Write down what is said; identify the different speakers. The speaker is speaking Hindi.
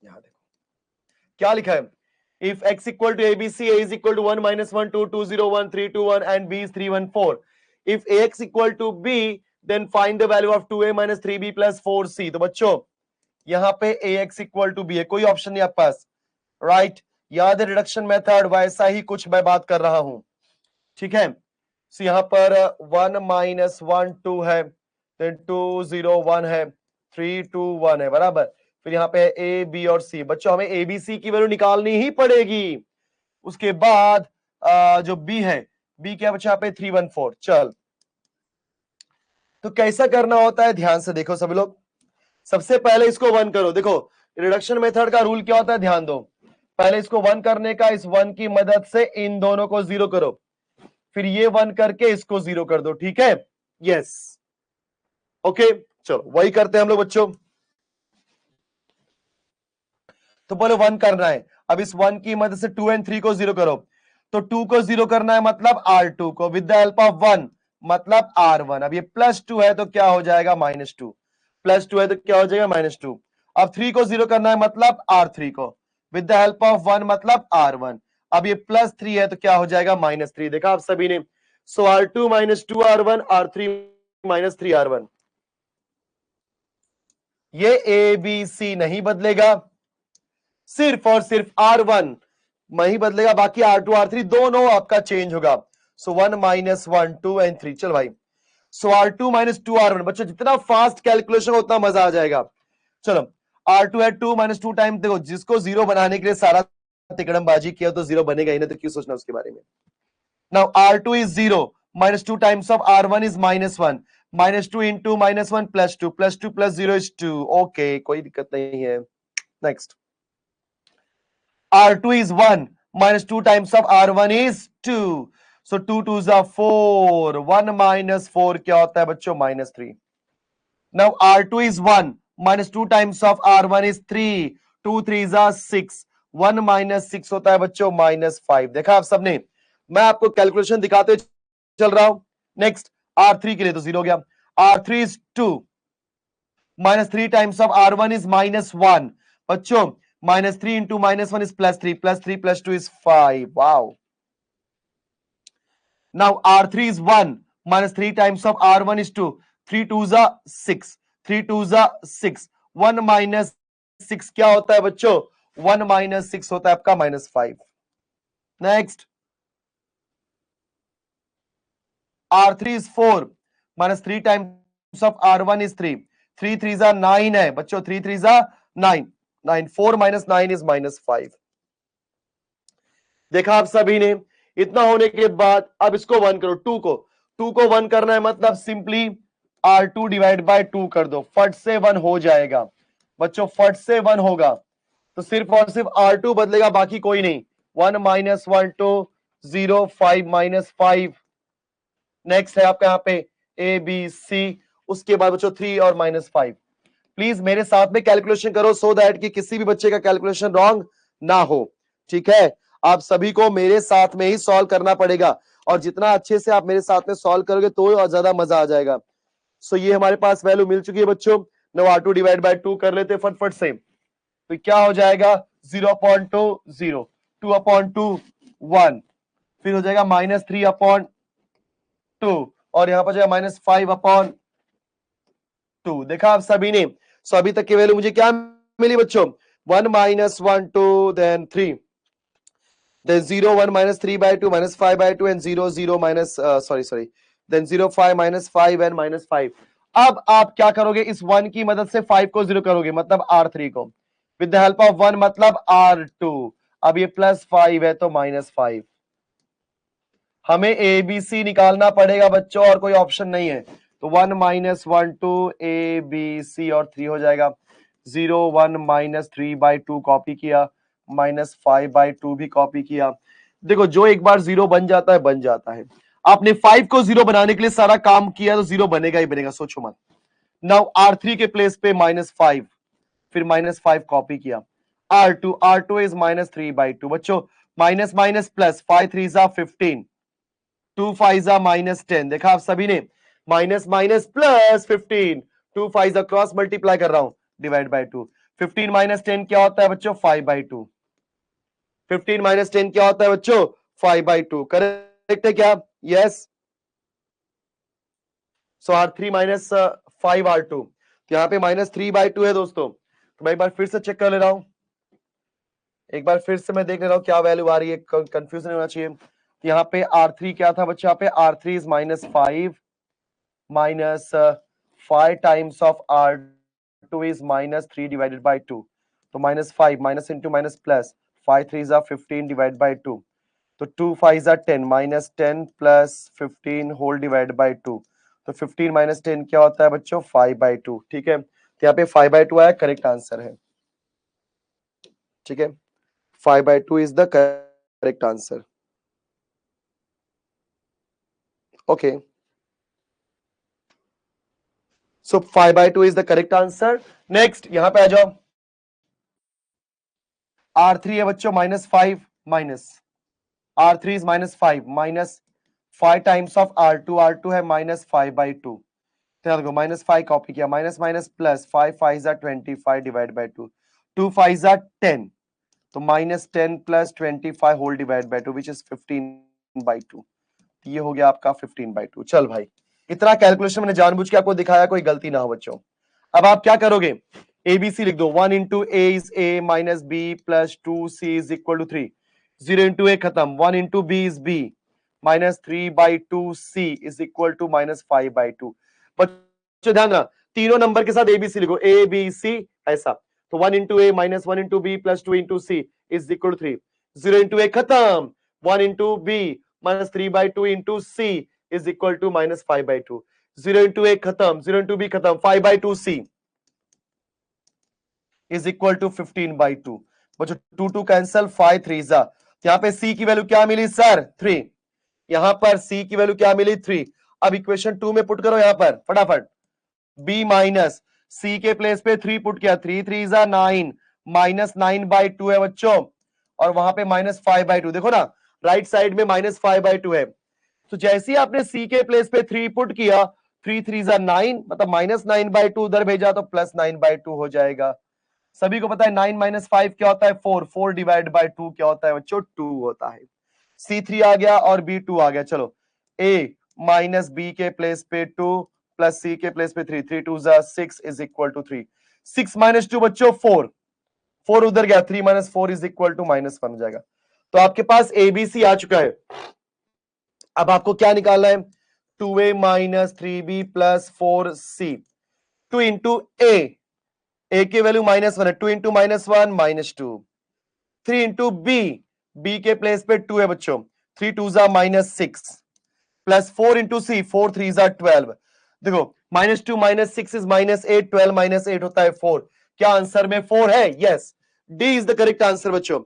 Speaker 1: यहां देखो क्या लिखा है, if x equal to abc, a is equal to 1 minus 1 2 2 0 1 3 2 1 and b is 3 1 4, if ax equal to b then find the value of 2a minus 3b plus 4c। तो बच्चों यहां पे ax equal to b है, कोई ऑप्शन नहीं आपके पास, राइट। याद है रिडक्शन मेथड, वैसा ही कुछ मैं बात कर रहा हूं, ठीक है। सो यहां पर 1 माइनस 1 2 है, देन 2 0 1 है, 3 2 1 है, बराबर। फिर यहाँ पे ए बी और सी। बच्चों हमें ए बी सी की वैल्यू निकालनी ही पड़ेगी। उसके बाद जो बी है, बी क्या बच्चा यहाँ पे 3 1 4। चल तो कैसा करना होता है, ध्यान से देखो सभी लोग। सबसे पहले इसको 1 करो। देखो रिडक्शन मेथड का रूल क्या होता है, ध्यान दो। पहले इसको 1 करने का, इस 1 की मदद से इन दोनों को 0 करो, फिर ये 1 करके इसको 0 कर दो, ठीक है। यस ओके, चलो वही करते हैं हम लोग बच्चों। तो बोले 1 करना है, अब इस 1 की मदद से 2 and 3 को 0 करो। तो 2 को 0 करना है मतलब R2 को, विद द हेल्प ऑफ 1 मतलब R1। अब ये +2 है तो क्या हो जाएगा -2, +2 है तो क्या हो जाएगा -2। अब 3 को 0 करना है मतलब R3 को, विद द हेल्प ऑफ 1 मतलब R1। अब ये +3 है तो क्या हो जाएगा -3। देखा आप सभी ने। सो R2 - 2 R1, R3 - 3 R1। ये ए बी सी नहीं बदलेगा, सिर्फ और सिर्फ R1 नहीं बदलेगा, बाकी R2 R3 दोनों आपका चेंज होगा। सो 1 - 1 2 and 3। चल भाई, सो R2 - 2 R1। बच्चों जितना फास्ट कैलकुलेशन हो उतना मजा आ जाएगा। चलो R2 है 2 - 2 टाइम, देखो जिसको 0 बनाने के लिए सारा तिकड़मबाजी किया तो 0 बनेगा ही ना, तो क्यों सोचना उसके बारे में। Now R2 is 0 - 2 times of R1 is -1, -2 into -1 +2, +2 + 0 is 2। Okay कोई दिक्कत नहीं है। Next R2 is 1 - 2 times of R1 is 2, so 2 2s are 4, 1 - 4 क्या होता है बच्चों -3। Now R2 is 1 - 2 times of R1 is 3, 2 3s are 6, 1 - 6 होता है बच्चों -5। देखा आप सबने, मैं आपको कैलकुलेशन दिखाते चल रहा हूं। नेक्स्ट R3 के लिए तो 0 हो गया। R3 is 2 -3 times of R1 is -1। बच्चों -3 into -1 is +3, +3 + 2 is 5। Wow. Now R3 is 1 -3 times of R1 is 2, 3 2s are 6, 3 2s are 6, 1 - 6 क्या होता है बच्चों, 1 - 6 होता है आपका -5। Next R3 is 4 -3 times of R1 is 3, 3 3s are 9 है बच्चों, 3 3s are 9, 9 4 - 9 is -5। देखा आप सभी ने। इतना होने के बाद अब इसको 1 करो, 2 को 1 करना है मतलब सिंपली R2 डिवाइड बाय 2 कर दो, फट से 1 हो जाएगा बच्चों, फट से 1 होगा। तो सिर्फ और सिर्फ R2 बदलेगा, बाकी कोई नहीं। 1 - 1 2 0 5 - 5। नेक्स्ट है आपका यहाँ पे ए बी सी, उसके बाद बच्चों 3 और -5। प्लीज मेरे साथ में कैलकुलेशन करो सो दैट कि किसी भी बच्चे का कैलकुलेशन रॉन्ग ना हो, ठीक है। आप सभी को मेरे साथ में ही सॉल्व करना पड़ेगा, और जितना अच्छे से आप मेरे साथ में सॉल्व करोगे तो और ज्यादा मजा आ जाएगा। सो ये हमारे पास वैल्यू मिल चुकी है बच्चों। नो R2 डिवाइड बाय 2 कर लेते फटफट से। तो क्या हो जाएगा 0.2 0, 2/2 1, फिर हो जाएगा -3/2, और यहां पर जाएगा -5/2। देखा आप सभी ने। सो अभी तक की वैल्यू मुझे क्या मिली बच्चों, 1 - 1 2 then 3, then 0 1 - 3/2 -5/2 and 0 0 minus sorry then 0 5 -5 and -5। अब आप क्या करोगे, इस 1 की मदद से 5 को 0 करोगे मतलब R3 को, विद द हेल्प ऑफ 1 मतलब R2। अब ये +5 है तो -5। हमें ए बी सी निकालना पड़ेगा बच्चों, और कोई ऑप्शन नहीं है। तो 1 - 1 2 ए बी सी और 3 हो जाएगा। 0 1 -3/2 कॉपी किया, -5/2 भी कॉपी किया। देखो जो एक बार 0 बन जाता है बन जाता है। आपने 5 को 0 बनाने के लिए सारा काम किया तो 0 बनेगा ही बनेगा, सोचो मत। नाउ R3 के प्लेस पे -5, फिर -5 कॉपी किया। R2 इज -3/2 बच्चों, minus minus plus, 5 3s are 15, 2 5s are -10। देखा आप सभी ने, minus minus plus 15, 2 5s cross multiply कर रहा हूं, डिवाइड बाय 2, 15 माइनस 10 क्या होता है बच्चों? 5/2। 15 माइनस 10 क्या होता है बच्चों? 5/2। करेक्ट है क्या? यस। सो R3 माइनस 5R2, तो यहाँ पे -3/2 है दोस्तों। तो मैं एक बार फिर से चेक कर ले रहा हूं, एक बार फिर से मैं देख ले रहा हूं क्या वैल्यू आ रही है, कंफ्यूजन होना चाहिए। तो यहाँ पे R3 क्या था बच्चों? यहाँ पे R3 is -5 minus 5 times of R2 is -3 divided by 2। तो -5 माइनस इंटू माइनस प्लस 5 3 जा 15 डिवाइड बाई 2। तो 2 5 जा 10 -10 प्लस 15 होल डिवाइड बाई 2। तो 15 माइनस 10 क्या होता है बच्चों? 5/2। ठीक है, तो यहाँ पे 5/2 आया, करेक्ट आंसर है। ठीक है, 5/2 is the correct answer. Okay, so 5/2 is the correct answer. Next यहां पे आ जाओ। R3 है बच्चों -5 minus R3 is -5 minus 5 times of R2 है -5/2। तो देखो -5 कॉपी किया, माइनस माइनस प्लस 5 5 जा 25 डिवाइड बाई 2। 2 5 जा 10, तो -10 plus 25 whole divide by 2 which is 15/2। ये हो गया आपका 15/2। चल भाई, इतना कैलकुलेशन मैंने जानबूझ के आपको दिखाया, कोई गलती ना हो बच्चों। अब आप क्या करोगे? ABC लिख दो। 1 into A is A minus B plus 2C is equal to 3। 0 into A खत्म। 1 into B is B minus 3/2C is equal to -5/2। बच्चों ध्यान रखना, तीनों नंबर के साथ ABC लिखो, ए बी सी ऐसा। तो 1 into A minus 1 into B plus 2 into C is equal to 3। 0 into A खत्म। 1 into B minus 3/2 into C is equal to -5/2। 0 into A खत्म, 0 इंटू बी खत्म, 5/2C इज इक्वल टू 15/2। बच्चों 2 2 कैंसल, 5 3 जा। यहाँ पे C की वैल्यू क्या मिली सर? 3। यहां पर C की वैल्यू क्या मिली? 3। अब इक्वेशन 2 में पुट करो यहां पर फटाफट। B माइनस C के प्लेस पे 3 पुट किया, 3 3 जा 9, -9/2 है बच्चों, और वहां पे -5/2। देखो ना, राइट साइड में -5/2 है। तो जैसे ही आपने C के प्लेस पे 3 पुट किया, 3 3 जा 9, मतलब -9/2 उधर भेजा तो +9/2 हो जाएगा। सभी को पता है 9 माइनस 5 क्या होता है? 4। 4 डिवाइड बाई 2 क्या होता है बच्चों? 2 होता है। C3 आ गया और B2 आ गया। चलो, A माइनस बी के प्लेस पे 2 प्लस C के प्लेस पे 3, 3 2 जा 6 इज इक्वल टू 3। 6 माइनस 2 बच्चों 4, 4 उधर गया, 3 माइनस 4 इज इक्वल टू -1 हो जाएगा। तो आपके पास ABC आ चुका है। अब आपको क्या निकालना है? 2A minus 3B plus 4C। 2 into ए की वैल्यू -1 है, 2 इंटू -1 -2। 3 इंटू बी के प्लेस पे 2 है बच्चों, 3 2 जा -6 प्लस 4 इंटू सी, 4 3 जा 12। देखो -2 -6 इज -8, 12 -8 होता है 4। क्या आंसर में 4 है? Yes, D is the correct answer बच्चों।